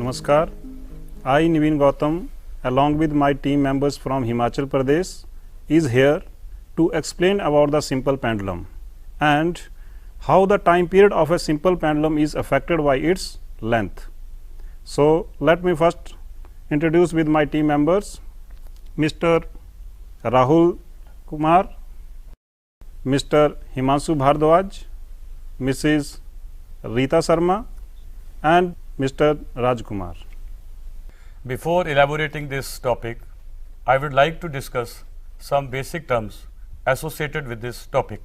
Namaskar. I, Niveen Gautam, along with my team members from Himachal Pradesh, is here to explain about the simple pendulum and how the time period of a simple pendulum is affected by its length. So, let me first introduce with my team members Mr. Rahul Kumar, Mr. Himanshu Bhardwaj, Mrs. Rita Sharma and Mr. Raj Kumar. Before elaborating this topic, I would like to discuss some basic terms associated with this topic,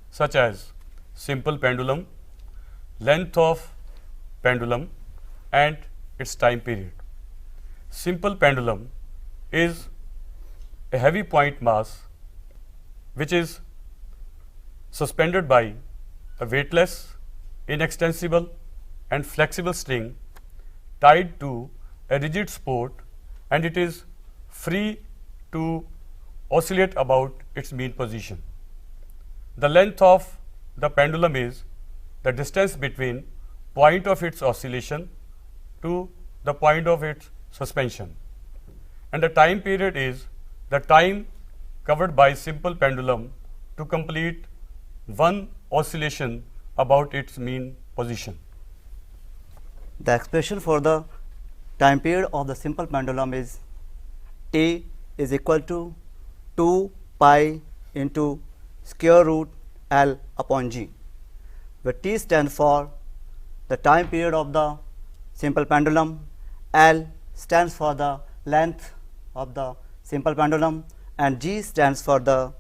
such as simple pendulum, length of pendulum and its time period. Simple pendulum is a heavy point mass which is suspended by a weightless, inextensible and flexible string tied to a rigid support, and it is free to oscillate about its mean position. The length of the pendulum is the distance between point of its oscillation to the point of its suspension, and the time period is the time covered by simple pendulum to complete one oscillation about its mean position. The expression for the time period of the simple pendulum is T is equal to 2 pi into square root L upon G, where T stands for the time period of the simple pendulum, L stands for the length of the simple pendulum, and G stands for the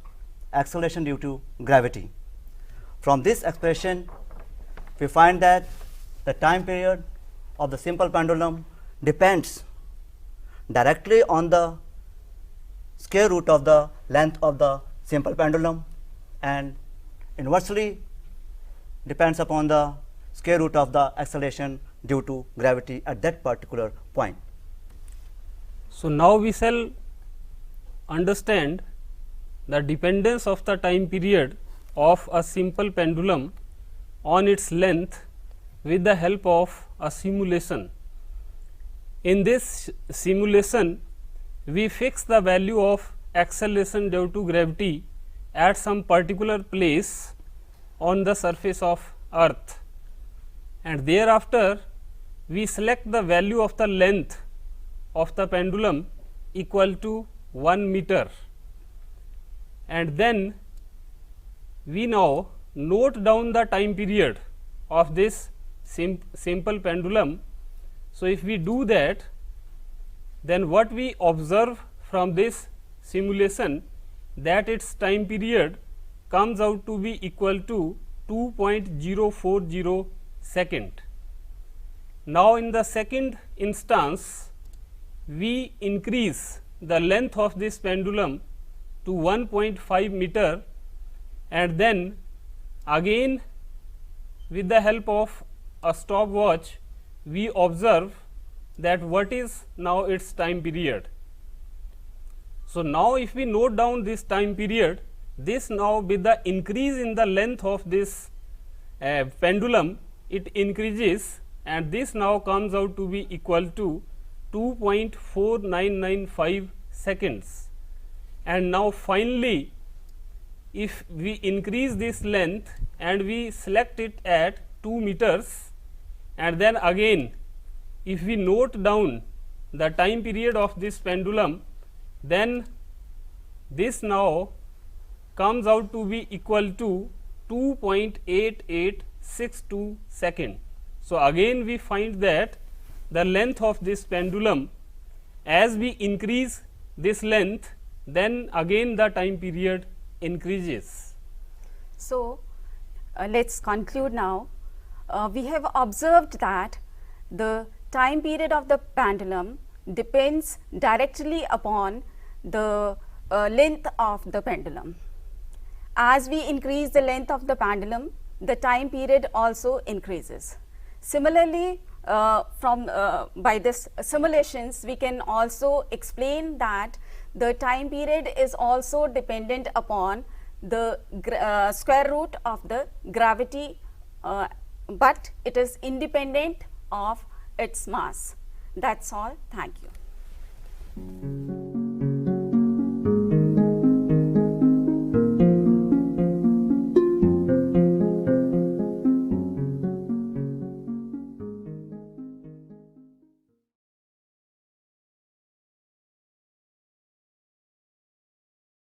acceleration due to gravity. From this expression, we find that the time period of the simple pendulum depends directly on the square root of the length of the simple pendulum and inversely depends upon the square root of the acceleration due to gravity at that particular point. So, now we shall understand the dependence of the time period of a simple pendulum on its length with the help of a simulation. In this simulation, we fix the value of acceleration due to gravity at some particular place on the surface of earth, and thereafter we select the value of the length of the pendulum equal to 1 meter, and then we now note down the time period of this simple pendulum. So, if we do that, then what we observe from this simulation, that its time period comes out to be equal to 2.040 second. Now, in the second instance, we increase the length of this pendulum to 1.5 meter, and then again with the help of a stopwatch we observe that what is now its time period. So, now if we note down this time period, this now with the increase in the length of this pendulum, it increases, and this now comes out to be equal to 2.4995 seconds. And now finally, if we increase this length and we select it at 2 meters, and then again if we note down the time period of this pendulum, then this now comes out to be equal to 2.8862 second. So, again we find that the length of this pendulum, as we increase this length, then again the time period increases. So, let us conclude now. We have observed that the time period of the pendulum depends directly upon the length of the pendulum. As we increase the length of the pendulum, the time period also increases. Similarly, by this simulations, we can also explain that the time period is also dependent upon the square root of the gravity, but it is independent of its mass. That's all. Thank you.